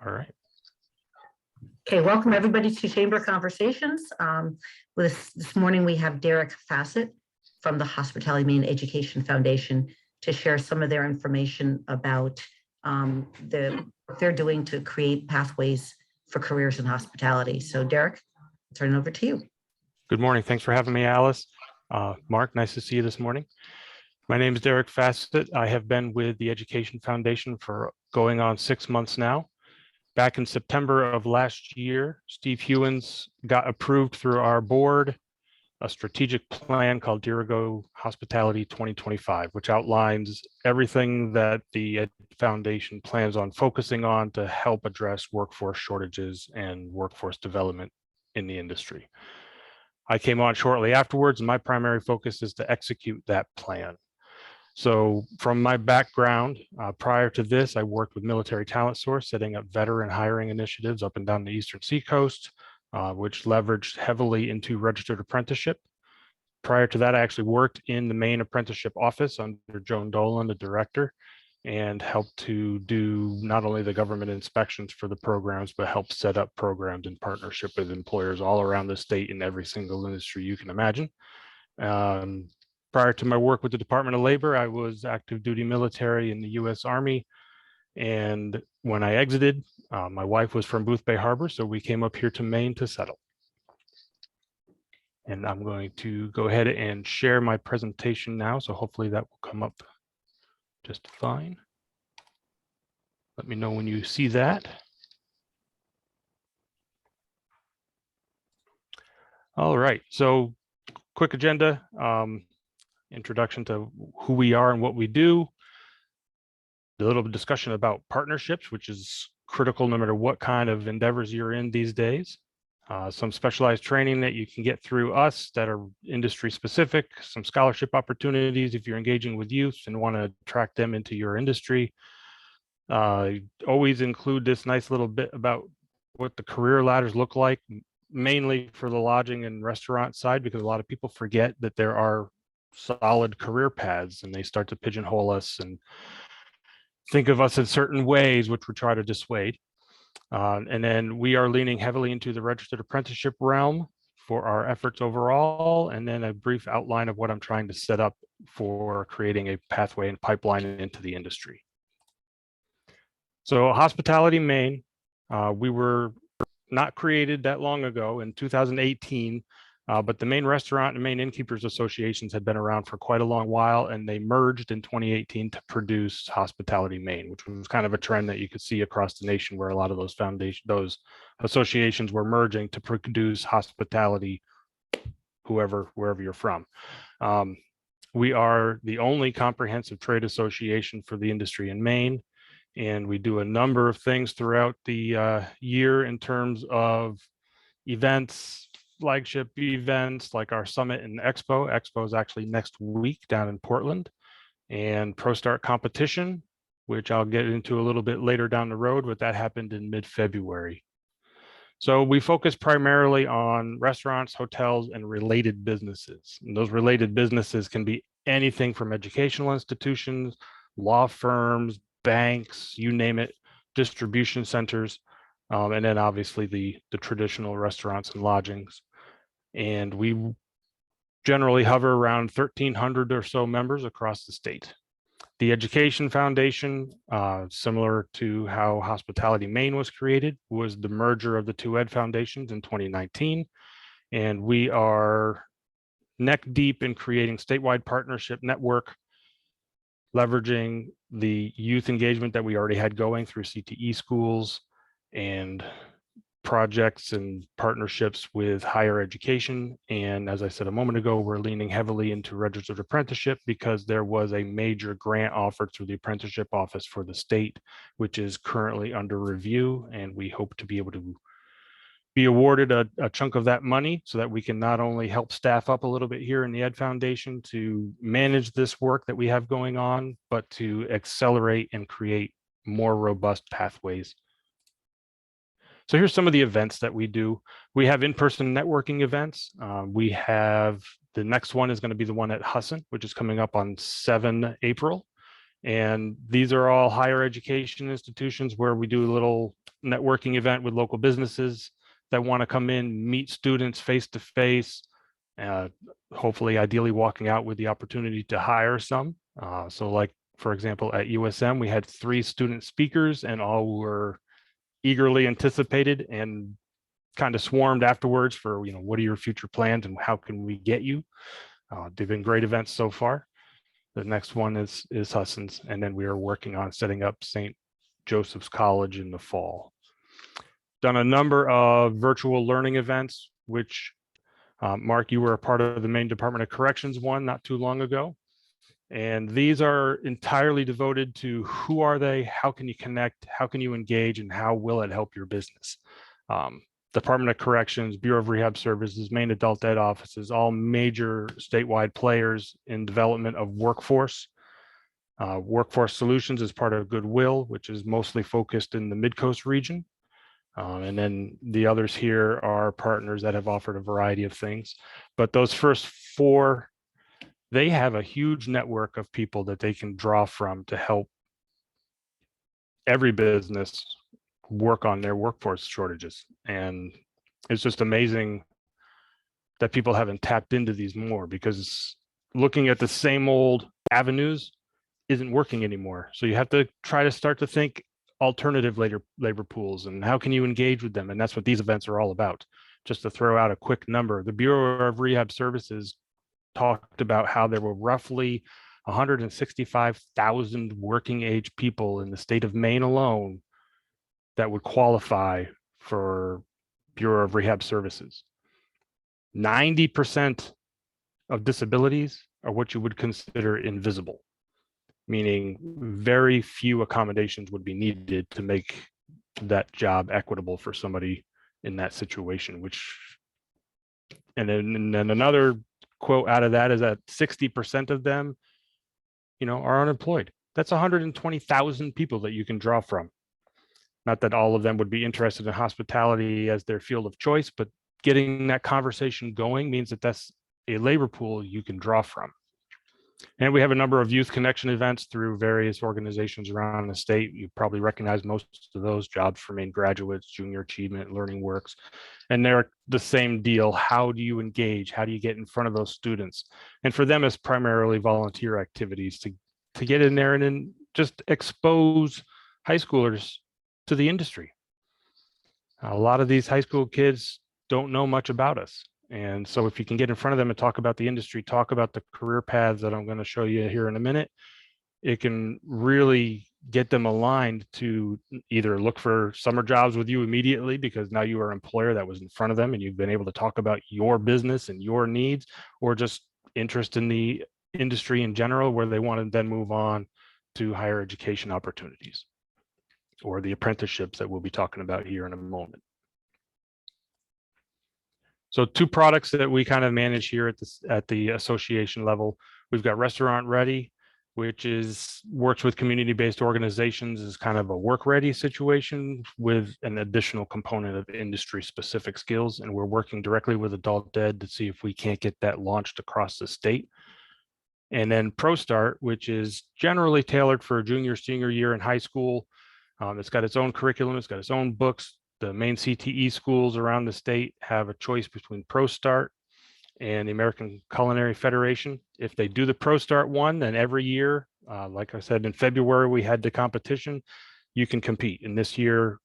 All right. Okay, welcome everybody to Chamber Conversations. This morning we have Derek Fassett from the Hospitality Maine Education Foundation to share some of their information about what they're doing to create pathways for careers in hospitality. So Derek, I'll turn it over to you. Good morning. Thanks for having me, Alice. Mark, nice to see you this morning. My name is Derek Fassett. I have been with the Education Foundation for going on 6 months now. Back in September of last year, Steve Hewins got approved through our board a strategic plan called Dirigo Hospitality 2025, which outlines everything that the foundation plans on focusing on to help address workforce shortages and workforce development in the industry. I came on shortly afterwards, and my primary focus is to execute that plan. So from my background, prior to this, I worked with Military Talent Source, setting up veteran hiring initiatives up and down the Eastern Seacoast, which leveraged heavily into registered apprenticeship. Prior to that, I actually worked in the Maine apprenticeship office under Joan Dolan, the director, and helped to do not only the government inspections for the programs, but help set up programs in partnership with employers all around the state in every single industry you can imagine. Prior to my work with the Department of Labor, I was active duty military in the U.S. Army. And when I exited, my wife was from Booth Bay Harbor, so we came up here to Maine to settle. And I'm going to go ahead and share my presentation now, so hopefully that will come up just fine. Let me know when you see that. All right, so quick agenda. Introduction to who we are and what we do, a little discussion about partnerships, which is critical no matter what kind of endeavors you're in these days. Some specialized training that you can get through us that are industry specific, some scholarship opportunities if you're engaging with youth and want to attract them into your industry. Always include this nice little bit about what the career ladders look like, mainly for the lodging and restaurant side, because a lot of people forget that there are solid career paths and they start to pigeonhole us and think of us in certain ways, which we try to dissuade. And then we are leaning heavily into the registered apprenticeship realm for our efforts overall, and then a brief outline of what I'm trying to set up for creating a pathway and pipeline into the industry. So Hospitality Maine, we were not created that long ago in 2018. But the Maine Restaurant and Maine Innkeepers Associations had been around for quite a long while, and they merged in 2018 to produce Hospitality Maine, which was kind of a trend that you could see across the nation, where a lot of those associations were merging to produce hospitality, wherever you're from. We are the only comprehensive trade association for the industry in Maine, and we do a number of things throughout the year in terms of events, flagship events like our summit and expo. Expo is actually next week down in Portland, and Pro Start competition, which I'll get into a little bit later down the road, but that happened in mid-February. So we focus primarily on restaurants, hotels, and related businesses. And those related businesses can be anything from educational institutions, law firms, banks, you name it, distribution centers, and then obviously the traditional restaurants and lodgings. And we generally hover around 1,300 or so members across the state. The Education Foundation, similar to how Hospitality Maine was created, was the merger of the two ed foundations in 2019. And we are neck deep in creating statewide partnership network, leveraging the youth engagement that we already had going through CTE schools and projects and partnerships with higher education. And as I said a moment ago, we're leaning heavily into registered apprenticeship because there was a major grant offered through the apprenticeship office for the state, which is currently under review. And we hope to be able to be awarded a chunk of that money so that we can not only help staff up a little bit here in the Ed Foundation to manage this work that we have going on, but to accelerate and create more robust pathways. So here's some of the events that we do. We have in-person networking events. We have, the next one is going to be the one at Husson, which is coming up on 7 April. And these are all higher education institutions where we do a little networking event with local businesses that want to come in, meet students face to face, hopefully ideally walking out with the opportunity to hire some. So like, for example, at USM, we had 3 student speakers and all were eagerly anticipated and kind of swarmed afterwards for, what are your future plans and how can we get you? They've been great events so far. The next one is Husson's, and then we are working on setting up St. Joseph's College in the fall. Done a number of virtual learning events, which Mark, you were a part of the Maine Department of Corrections one not too long ago. And these are entirely devoted to who are they, how can you connect, how can you engage, and how will it help your business? Department of Corrections, Bureau of Rehab Services, Maine Adult Ed offices, all major statewide players in development of workforce. Workforce Solutions is part of Goodwill, which is mostly focused in the Mid-Coast region. And then the others here are partners that have offered a variety of things. But those first 4, they have a huge network of people that they can draw from to help every business work on their workforce shortages. And it's just amazing that people haven't tapped into these more, because looking at the same old avenues isn't working anymore. So you have to try to start to think alternative labor pools and how can you engage with them. And that's what these events are all about. Just to throw out a quick number, the Bureau of Rehab Services talked about how there were roughly 165,000 working age people in the state of Maine alone that would qualify for Bureau of Rehab Services. 90% of disabilities are what you would consider invisible, meaning very few accommodations would be needed to make that job equitable for somebody in that situation, and then another quote out of that is that 60% of them, are unemployed. That's 120,000 people that you can draw from. Not that all of them would be interested in hospitality as their field of choice, but getting that conversation going means that that's a labor pool you can draw from. And we have a number of youth connection events through various organizations around the state. You probably recognize most of those: Jobs for Maine Graduates, Junior Achievement, Learning Works. And they're the same deal. How do you engage? How do you get in front of those students? And for them, it's primarily volunteer activities to get in there and then just expose high schoolers to the industry. A lot of these high school kids don't know much about us. And so if you can get in front of them and talk about the industry, talk about the career paths that I'm going to show you here in a minute, it can really get them aligned to either look for summer jobs with you immediately, because now you are an employer that was in front of them and you've been able to talk about your business and your needs, or just interest in the industry in general, where they want to then move on to higher education opportunities or the apprenticeships that we'll be talking about here in a moment. So 2 products that we kind of manage here at the association level. We've got Restaurant Ready, which works with community-based organizations as kind of a work ready situation with an additional component of industry-specific skills. And we're working directly with Adult Ed to see if we can't get that launched across the state. And then ProStart, which is generally tailored for a junior, senior year in high school. It's got its own curriculum, it's got its own books. The main CTE schools around the state have a choice between ProStart and the American Culinary Federation. If they do the ProStart one, then every year, like I said, in February, we had the competition, you can compete. And this year,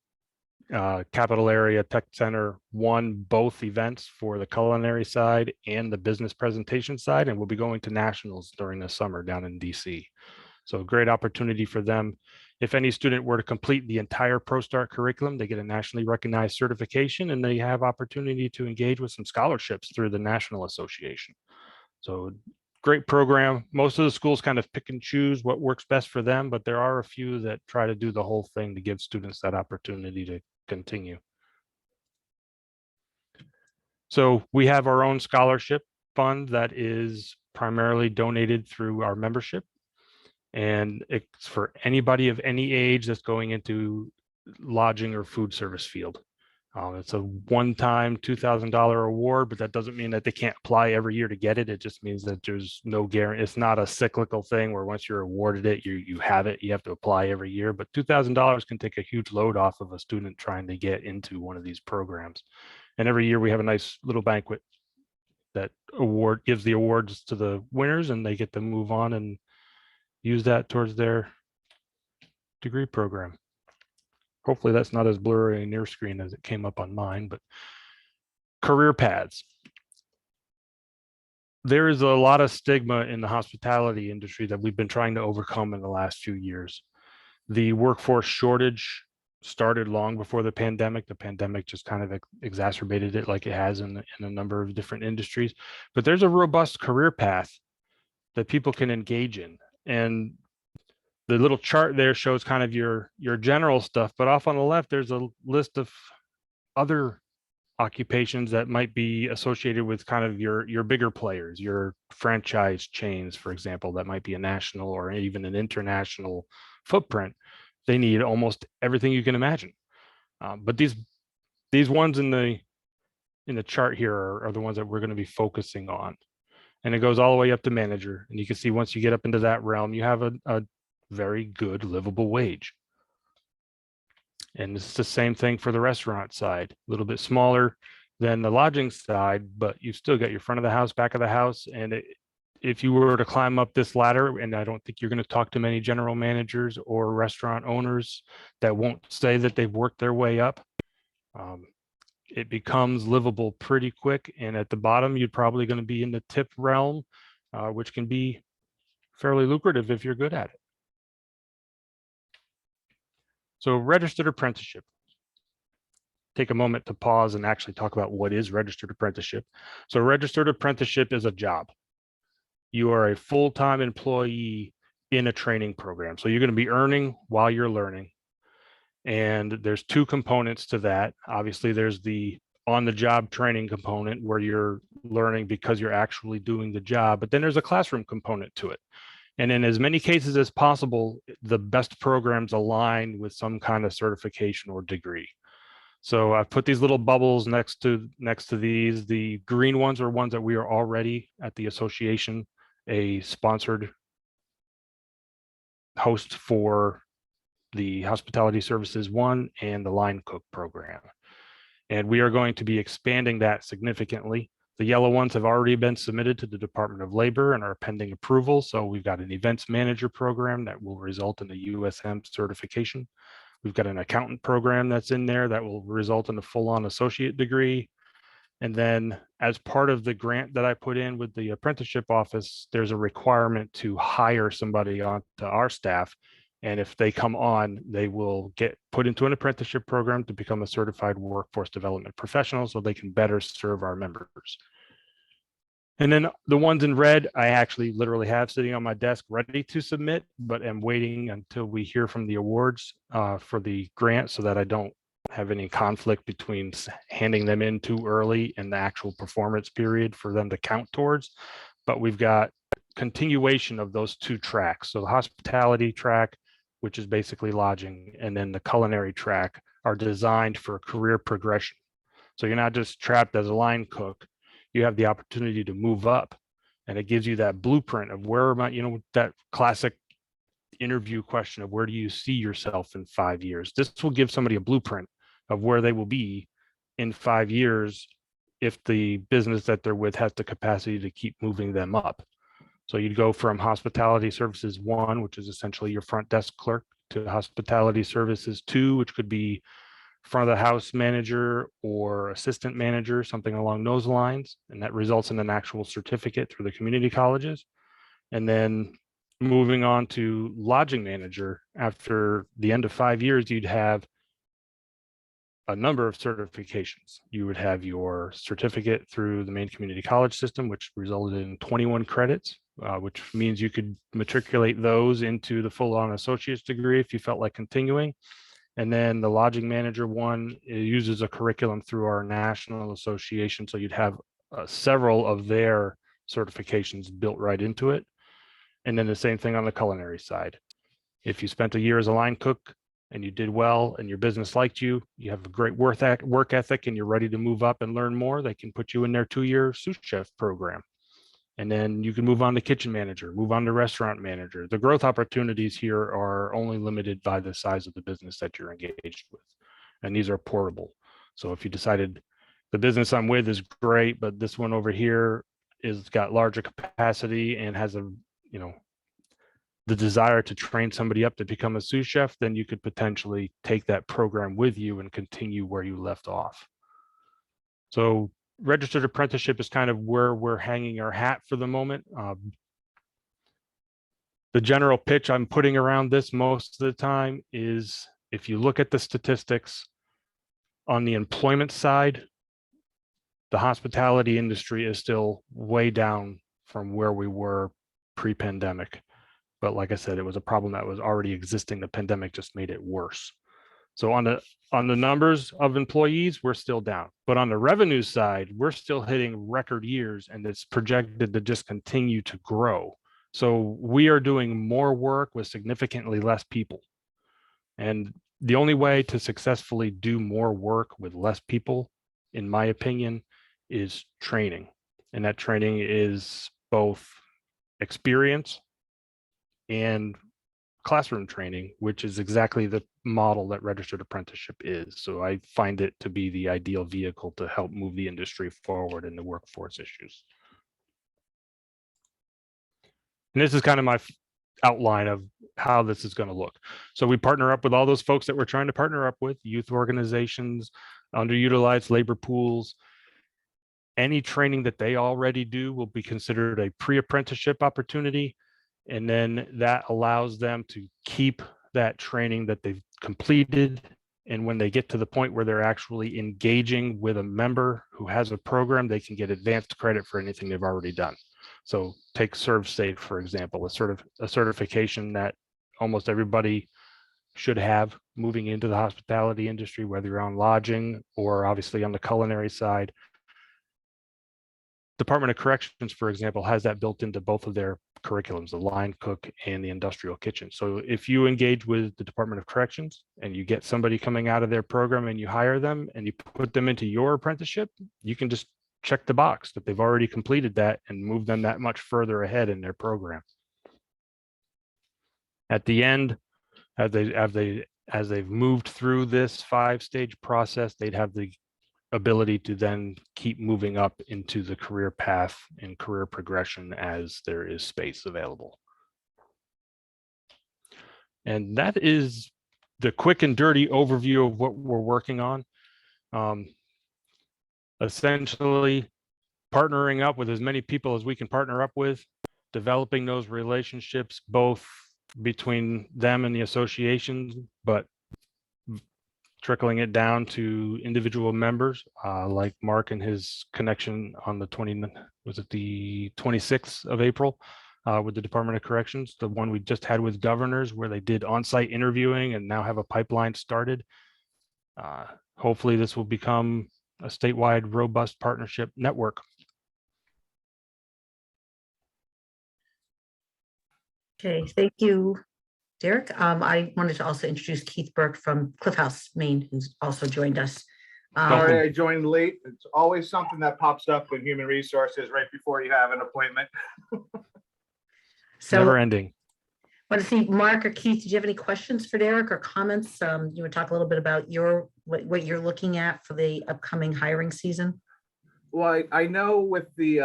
Capital Area Tech Center won both events for the culinary side and the business presentation side, and we'll be going to nationals during the summer down in DC. So a great opportunity for them. If any student were to complete the entire ProStart curriculum, they get a nationally recognized certification and they have opportunity to engage with some scholarships through the National Association. So great program. Most of the schools kind of pick and choose what works best for them, but there are a few that try to do the whole thing to give students that opportunity to continue. So we have our own scholarship fund that is primarily donated through our membership. And it's for anybody of any age that's going into lodging or food service field. It's a one-time $2,000 award, but that doesn't mean that they can't apply every year to get it. It just means that there's no guarantee. It's not a cyclical thing where once you're awarded it, you have it. You have to apply every year. But $2,000 can take a huge load off of a student trying to get into one of these programs. And every year we have a nice little banquet that gives the awards to the winners, and they get to move on and use that towards their degree program. Hopefully that's not as blurry in your screen as it came up on mine, but career paths. There is a lot of stigma in the hospitality industry that we've been trying to overcome in the last few years. The workforce shortage started long before the pandemic. The pandemic just kind of exacerbated it like it has in a number of different industries. But there's a robust career path that people can engage in. And the little chart there shows kind of your general stuff, but off on the left, there's a list of other occupations that might be associated with kind of your bigger players, your franchise chains, for example, that might be a national or even an international footprint. They need almost everything you can imagine. But these ones in the chart here are the ones that we're going to be focusing on. And it goes all the way up to manager. And you can see once you get up into that realm, you have a very good livable wage. And it's the same thing for the restaurant side, a little bit smaller than the lodging side, but you still got your front of the house, back of the house. And if you were to climb up this ladder, and I don't think you're going to talk to many general managers or restaurant owners that won't say that they've worked their way up, it becomes livable pretty quick. And at the bottom, you're probably going to be in the tip realm, which can be fairly lucrative if you're good at it. So registered apprenticeship. Take a moment to pause and actually talk about what is registered apprenticeship. So registered apprenticeship is a job. You are a full-time employee in a training program. So you're going to be earning while you're learning. And there's two components to that. Obviously, there's the on-the-job training component where you're learning because you're actually doing the job, but then there's a classroom component to it. And in as many cases as possible, the best programs align with some kind of certification or degree. So I've put these little bubbles next to these. The green ones are ones that we are already at the association, a sponsored host for the Hospitality Services 1 and the Line Cook program. And we are going to be expanding that significantly. The yellow ones have already been submitted to the Department of Labor and are pending approval. So we've got an events manager program that will result in the USM certification. We've got an accountant program that's in there that will result in a full-on associate degree. And then as part of the grant that I put in with the apprenticeship office, there's a requirement to hire somebody onto our staff. And if they come on, they will get put into an apprenticeship program to become a certified workforce development professional so they can better serve our members. And then the ones in red, I actually literally have sitting on my desk ready to submit, but am waiting until we hear from the awards for the grant so that I don't have any conflict between handing them in too early and the actual performance period for them to count towards. But we've got continuation of those two tracks. So the hospitality track, which is basically lodging, and then the culinary track are designed for career progression. So you're not just trapped as a line cook. You have the opportunity to move up, and it gives you that blueprint of where am I, that classic interview question of where do you see yourself in 5 years? This will give somebody a blueprint of where they will be in 5 years if the business that they're with has the capacity to keep moving them up. So you'd go from Hospitality Services 1, which is essentially your front desk clerk, to Hospitality Services 2, which could be front of the house manager or assistant manager, something along those lines. And that results in an actual certificate through the community colleges. And then moving on to lodging manager, after the end of 5 years, you'd have a number of certifications. You would have your certificate through the Maine Community College system, which resulted in 21 credits, which means you could matriculate those into the full-on associate's degree if you felt like continuing. And then the lodging manager one, it uses a curriculum through our national association. So you'd have several of their certifications built right into it. And then the same thing on the culinary side. If you spent a year as a line cook, and you did well and your business liked you, you have a great work ethic and you're ready to move up and learn more, they can put you in their 2-year sous chef program. And then you can move on to kitchen manager, move on to restaurant manager. The growth opportunities here are only limited by the size of the business that you're engaged with. And these are portable. So if you decided the business I'm with is great, but this one over here is got larger capacity and has a, the desire to train somebody up to become a sous chef, then you could potentially take that program with you and continue where you left off. So registered apprenticeship is kind of where we're hanging our hat for the moment. The general pitch I'm putting around this most of the time is, if you look at the statistics on the employment side, the hospitality industry is still way down from where we were pre-pandemic. But like I said, it was a problem that was already existing. The pandemic just made it worse. So on the numbers of employees, we're still down. But on the revenue side, we're still hitting record years, and it's projected to just continue to grow. So we are doing more work with significantly less people. And the only way to successfully do more work with less people, in my opinion, is training. And that training is both experience and classroom training, which is exactly the model that registered apprenticeship is. So I find it to be the ideal vehicle to help move the industry forward in the workforce issues. And this is kind of my outline of how this is going to look. So we partner up with all those folks that we're trying to partner up with: youth organizations, underutilized labor pools. Any training that they already do will be considered a pre-apprenticeship opportunity. And then that allows them to keep that training that they've completed. And when they get to the point where they're actually engaging with a member who has a program, they can get advanced credit for anything they've already done. So take ServSafe, for example, a certification that almost everybody should have moving into the hospitality industry, whether you're on lodging or obviously on the culinary side. Department of Corrections, for example, has that built into both of their curriculums, the line cook and the industrial kitchen. So if you engage with the Department of Corrections and you get somebody coming out of their program and you hire them and you put them into your apprenticeship, you can just check the box that they've already completed that and move them that much further ahead in their program. At the end, as they've moved through this 5-stage process, they'd have the ability to then keep moving up into the career path and career progression as there is space available. And that is the quick and dirty overview of what we're working on. Essentially, partnering up with as many people as we can partner up with, developing those relationships both between them and the associations, but trickling it down to individual members, like Mark and his connection on the 26th of April with the Department of Corrections, the one we just had with governors where they did on-site interviewing and now have a pipeline started. Hopefully this will become a statewide robust partnership network. Okay, thank you, Derek. I wanted to also introduce Keith Burke from Cliff House, Maine, who's also joined us. Sorry, I joined late. It's always something that pops up in human resources right before you have an appointment. So Never ending. I want to see, Mark or Keith, did you have any questions for Derek or comments? You would talk a little bit about what you're looking at for the upcoming hiring season. Well, I know with the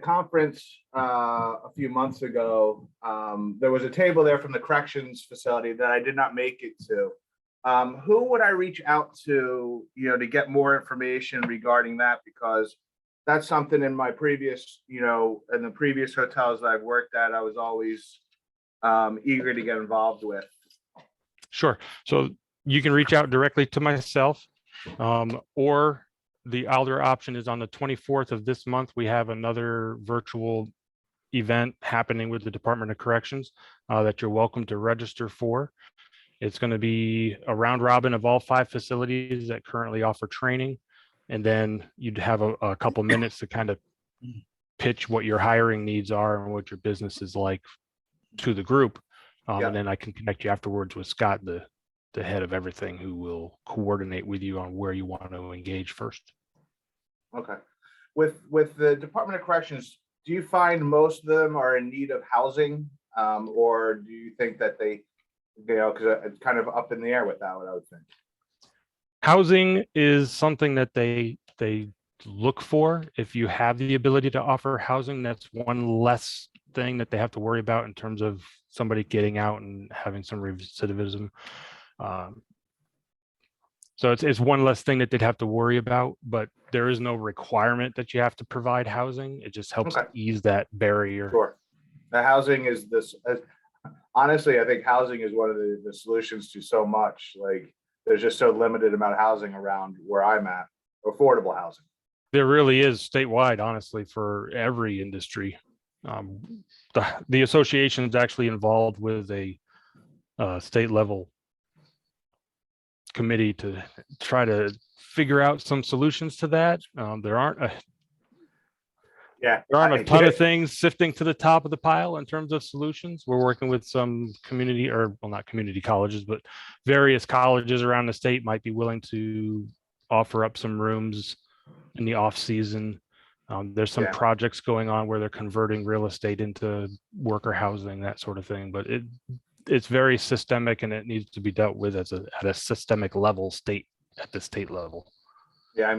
conference a few months ago, there was a table there from the corrections facility that I did not make it to. Who would I reach out to, to get more information regarding that? Because that's something in my previous, in the previous hotels that I've worked at, I was always eager to get involved with. Sure. So you can reach out directly to myself, or the other option is on the 24th of this month. We have another virtual event happening with the Department of Corrections that you're welcome to register for. It's going to be a round robin of all 5 facilities that currently offer training. And then you'd have a couple minutes to kind of pitch what your hiring needs are and what your business is like to the group. Yeah. And then I can connect you afterwards with Scott, the head of everything, who will coordinate with you on where you want to engage first. Okay. With the Department of Corrections, do you find most of them are in need of housing, or do you think that they, because it's kind of up in the air with that, what I would think. Housing is something that they look for. If you have the ability to offer housing, that's one less thing that they have to worry about in terms of somebody getting out and having some recidivism. So it's one less thing that they'd have to worry about, but there is no requirement that you have to provide housing. It just helps Okay. ease that barrier. Sure. The housing is this, honestly, I think housing is one of the solutions to so much. Like, there's just so limited amount of housing around where I'm at, affordable housing. There really is statewide, honestly, for every industry. The association is actually involved with a state level committee to try to figure out some solutions to that. There aren't a ton of things sifting to the top of the pile in terms of solutions. We're working with some community, or well, not community colleges, but various colleges around the state might be willing to offer up some rooms in the off season. There's some projects going on where they're converting real estate into worker housing, that sort of thing. But it's very systemic, and it needs to be dealt with at a systemic level, at the state level. Yeah, I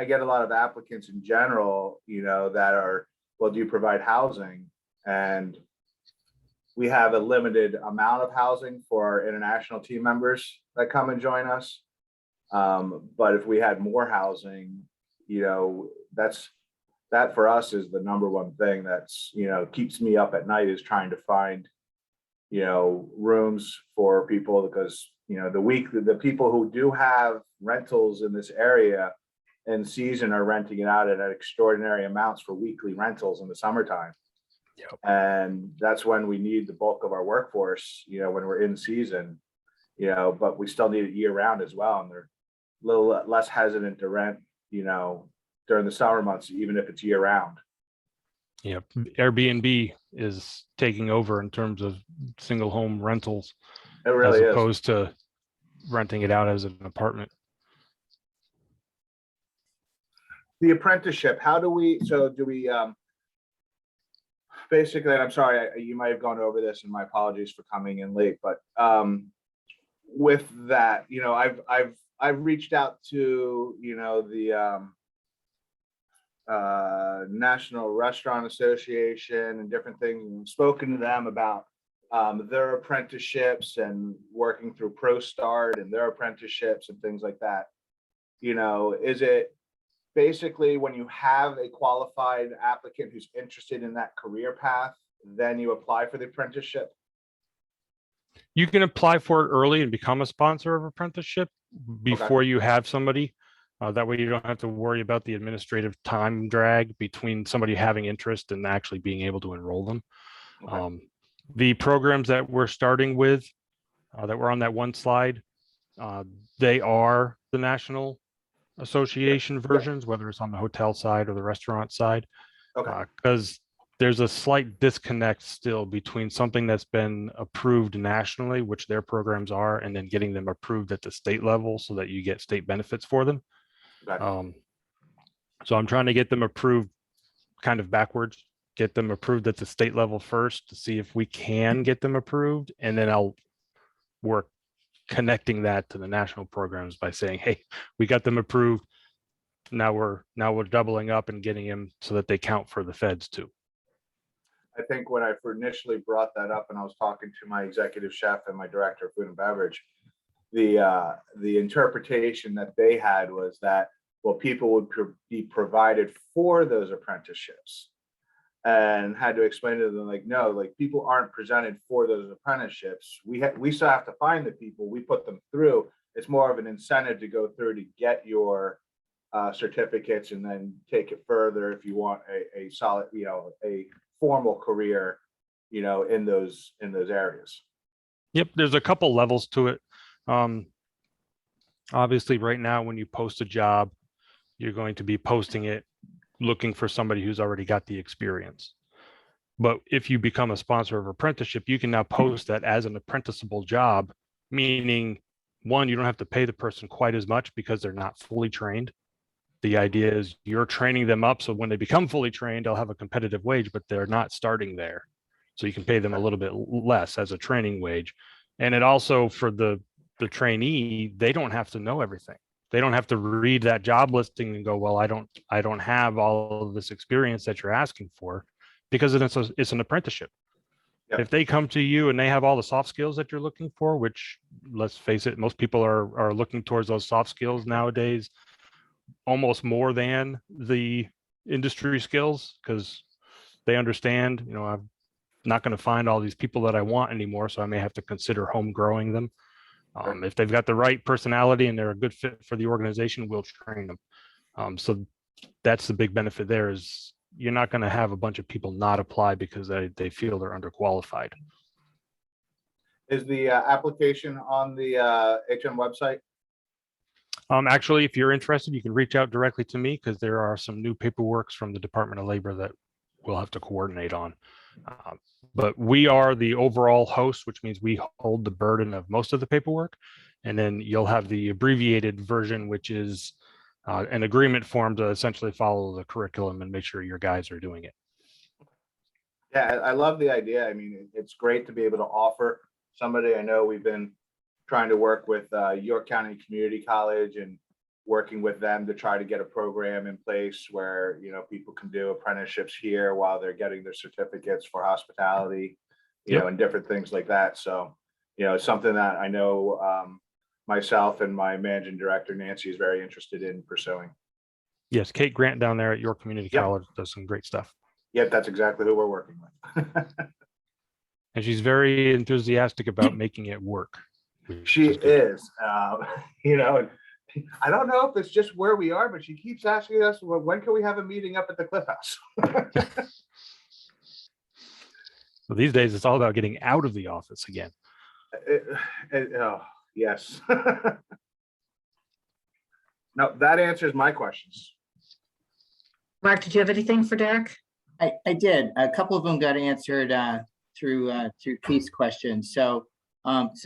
get a lot of applicants in general, that are, well, do you provide housing? And we have a limited amount of housing for our international team members that come and join us. But if we had more housing, that for us is the number one thing that's, keeps me up at night, is trying to find, rooms for people, because, the people who do have rentals in this area in season are renting it out at extraordinary amounts for weekly rentals in the summertime. Yep. And that's when we need the bulk of our workforce, when we're in season, but we still need it year round as well. And they're a little less hesitant to rent, during the summer months, even if it's year round. Yeah, Airbnb is taking over in terms of single home rentals, It really as is. opposed to renting it out as an apartment. The apprenticeship, do we basically, and I'm sorry, you might have gone over this, and my apologies for coming in late, but with that, I've reached out to, the National Restaurant Association and different things, and spoken to them about their apprenticeships and working through ProStart and their apprenticeships and things like that. Is it basically, when you have a qualified applicant who's interested in that career path, then you apply for the apprenticeship? You can apply for it early and become a sponsor of apprenticeship before you have somebody. That way you don't have to worry about the administrative time drag between somebody having interest and actually being able to enroll them. Okay. The programs that we're starting with, that were on that one slide, they are the National Association versions, whether it's on the hotel side or the restaurant side. Okay. Because there's a slight disconnect still between something that's been approved nationally, which their programs are, and then getting them approved at the state level so that you get state benefits for them. Okay. So I'm trying to get them approved kind of backwards, get them approved at the state level first to see if we can get them approved. And then I'll work connecting that to the national programs by saying, hey, we got them approved. Now we're doubling up and getting them so that they count for the feds too. I think when I initially brought that up, and I was talking to my executive chef and my director of food and beverage, the interpretation that they had was that, well, people would be provided for those apprenticeships, and had to explain to them, like, no, like, people aren't presented for those apprenticeships. We still have to find the people, we put them through. It's more of an incentive to go through to get your certificates, and then take it further if you want a solid, a formal career, in those areas. Yep, there's a couple levels to it. Obviously, right now, when you post a job, you're going to be posting it looking for somebody who's already got the experience. But if you become a sponsor of apprenticeship, you can now post that as an apprenticeable job, meaning one, you don't have to pay the person quite as much because they're not fully trained. The idea is you're training them up so when they become fully trained, they'll have a competitive wage, but they're not starting there. So you can pay them a little bit less as a training wage. And it also, for the trainee, they don't have to know everything. They don't have to read that job listing and go, well, I don't have all of this experience that you're asking for, because it's an apprenticeship. Yep. If they come to you and they have all the soft skills that you're looking for, which, let's face it, most people are looking towards those soft skills nowadays, almost more than the industry skills, because they understand, I'm not going to find all these people that I want anymore, so I may have to consider home growing them. If they've got the right personality and they're a good fit for the organization, we'll train them. So that's the big benefit there, is you're not going to have a bunch of people not apply because they feel they're underqualified. Is the application on the HM website? Actually, if you're interested, you can reach out directly to me, because there are some new paperwork from the Department of Labor that we'll have to coordinate on. But we are the overall host, which means we hold the burden of most of the paperwork. And then you'll have the abbreviated version, which is an agreement form to essentially follow the curriculum and make sure your guys are doing it. Yeah, I love the idea. I mean, it's great to be able to offer somebody. I know we've been trying to work with York County Community College and working with them to try to get a program in place where, people can do apprenticeships here while they're getting their certificates for hospitality, and different things like that. So, it's something that I know myself and my managing director, Nancy, is very interested in pursuing. Yes, Kate Grant down there at York Community College does some great stuff. Yep, that's exactly who we're working with. And she's very enthusiastic about making it work. She is, I don't know if it's just where we are, but she keeps asking us, well, when can we have a meeting up at the Cliff House? So these days, it's all about getting out of the office again. Oh, yes. No, that answers my questions. Mark, did you have anything for Derek? I did. A couple of them got answered through Keith's questions. So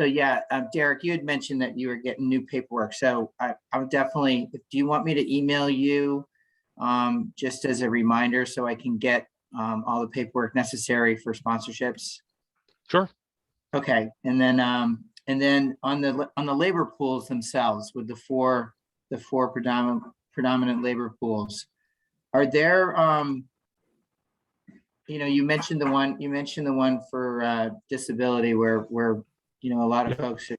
yeah, Derek, you had mentioned that you were getting new paperwork. So I would definitely, do you want me to email you just as a reminder so I can get all the paperwork necessary for sponsorships? Sure. Okay. And then on the labor pools themselves, with the four predominant labor pools, are there you mentioned the one for disability where a lot of folks,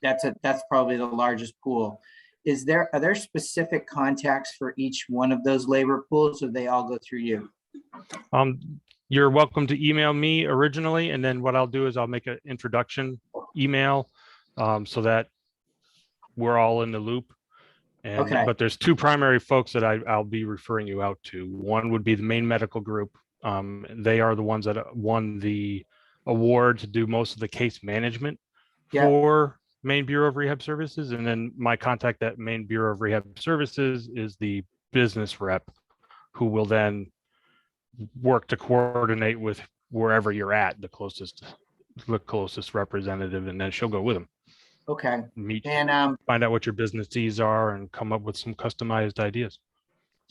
that's probably the largest pool. Are there specific contacts for each one of those labor pools, or they all go through you? You're welcome to email me originally, and then what I'll do is I'll make an introduction email so that we're all in the loop. And Okay. But there's two primary folks that I'll be referring you out to. One would be the Maine Medical Group. They are the ones that won the award to do most of the case management for Maine Bureau of Rehab Services. And then my contact at Maine Bureau of Rehab Services is the business rep, who will then work to coordinate with wherever you're at, the closest representative, and then she'll go with them. Okay. Meet And find out what your business needs are and come up with some customized ideas.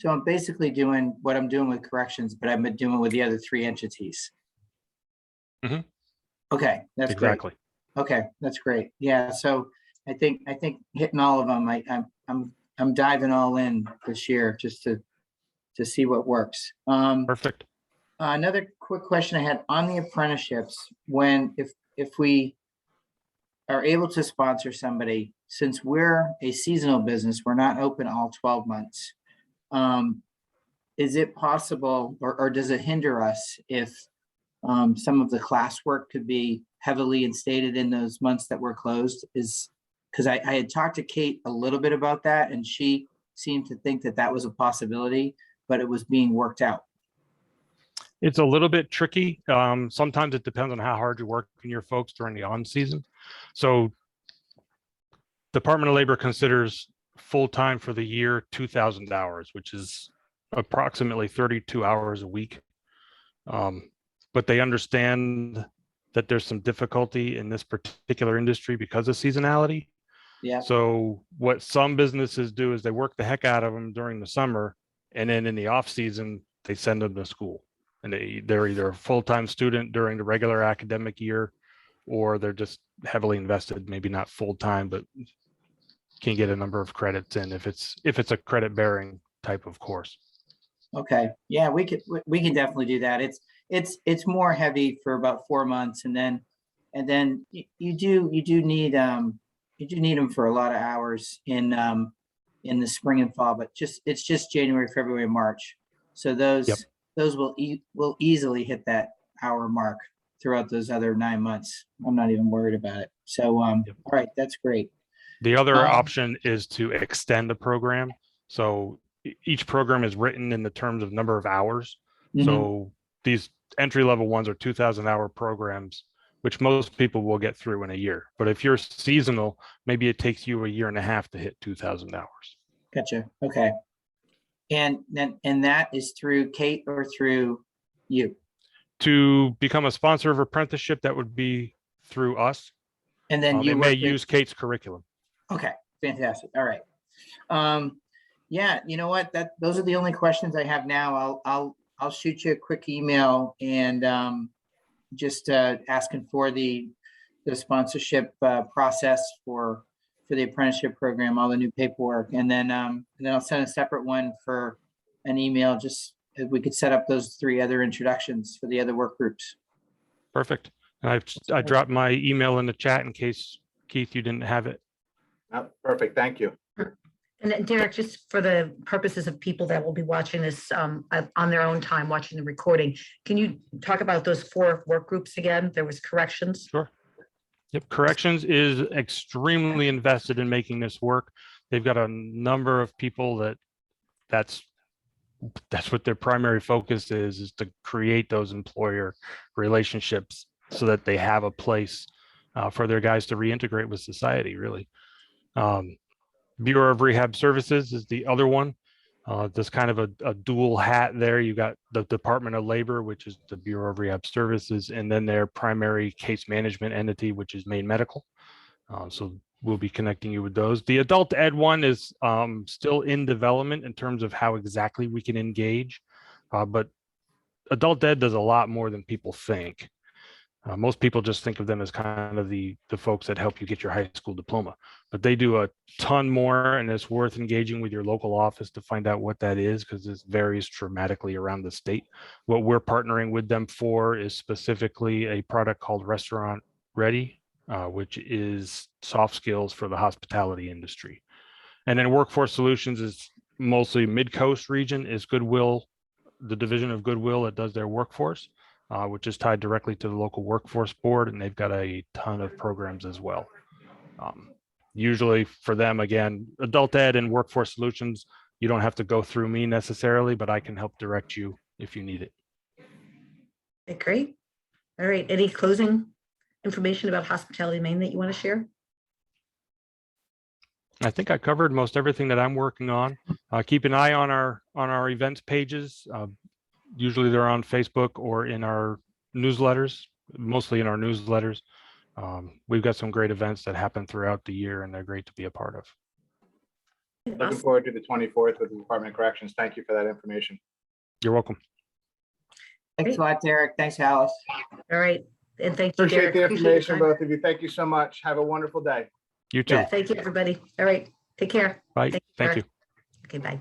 so I'm basically doing what I'm doing with corrections, but I've been doing with the other three entities. Mhm. Okay, that's Exactly. great. Okay, that's great. Yeah, so I think hitting all of them. I'm diving all in this year just to see what works. Perfect. Another quick question I had on the apprenticeships: if we are able to sponsor somebody, since we're a seasonal business, we're not open all 12 months. Is it possible, or does it hinder us if some of the classwork could be heavily instated in those months that we're closed? Because I had talked to Kate a little bit about that, and she seemed to think that was a possibility, but it was being worked out. It's a little bit tricky. Sometimes it depends on how hard you work in your folks during the on season. So Department of Labor considers full-time for the year 2,000 hours, which is approximately 32 hours a week. but they understand that there's some difficulty in this particular industry because of seasonality. Yeah. So what some businesses do is they work the heck out of them during the summer, and then in the off season, they send them to school. And they're either a full-time student during the regular academic year, or they're just heavily invested, maybe not full-time, but can get a number of credits in if it's a credit-bearing type of course. Okay, yeah, we can definitely do that. It's more heavy for about 4 months, and then you do need them for a lot of hours in the spring and fall, but it's just January, February, March. So those will easily hit that hour mark throughout those other 9 months. I'm not even worried about it. So all right, that's great. The other option is to extend the program. So each program is written in the terms of number of hours. So these entry-level ones are 2,000-hour programs, which most people will get through in a year. But if you're seasonal, maybe it takes you a year and a half to hit 2,000 hours. Gotcha. Okay. And that is through Kate or through you? To become a sponsor of apprenticeship, that would be through us. And then you may use Kate's curriculum. Okay, fantastic. All right. Yeah, you know what? Those are the only questions I have now. I'll shoot you a quick email and just asking for the sponsorship process for the apprenticeship program, all the new paperwork, and then I'll send a separate one for an email. Just if we could set up those 3 other introductions for the other work groups. Perfect. And I dropped my email in the chat in case, Keith, you didn't have it. Oh, perfect. Thank you. And then Derek, just for the purposes of people that will be watching this on their own time, watching the recording, can you talk about those 4 work groups again? There was corrections. Sure. Yep. Corrections is extremely invested in making this work. They've got a number of people that's what their primary focus is to create those employer relationships so that they have a place for their guys to reintegrate with society, really. Bureau of Rehab Services is the other one. There's kind of a dual hat there. You got the Department of Labor, which is the Bureau of Rehab Services, and then their primary case management entity, which is Maine Medical. So we'll be connecting you with those. The adult ed one is still in development in terms of how exactly we can engage, but adult ed does a lot more than people think. Most people just think of them as kind of the folks that help you get your high school diploma, but they do a ton more, and it's worth engaging with your local office to find out what that is, because it varies dramatically around the state. What we're partnering with them for is specifically a product called Restaurant Ready, which is soft skills for the hospitality industry. And then Workforce Solutions is mostly Mid-Coast region is Goodwill, the division of Goodwill that does their workforce. Which is tied directly to the local workforce board, and they've got a ton of programs as well. Usually for them, again, adult ed and workforce solutions, you don't have to go through me necessarily, but I can help direct you if you need it. Okay, great. All right. Any closing information about Hospitality Maine that you want to share? I think I covered most everything that I'm working on. Keep an eye on our events pages. Usually they're on Facebook or in our newsletters, mostly in our newsletters. We've got some great events that happen throughout the year, and they're great to be a part of. Looking Awesome. forward to the 24th with the Department of Corrections. Thank you for that information. You're welcome. Thanks a lot, Derek. Thanks, Alice. All right. And thank you, Appreciate Derek. the Appreciate your information, time. both of you. Thank you so much. Have a wonderful day. You too. Yeah. Thank you, everybody. All right. Take care. Bye. Thank you. Okay, bye.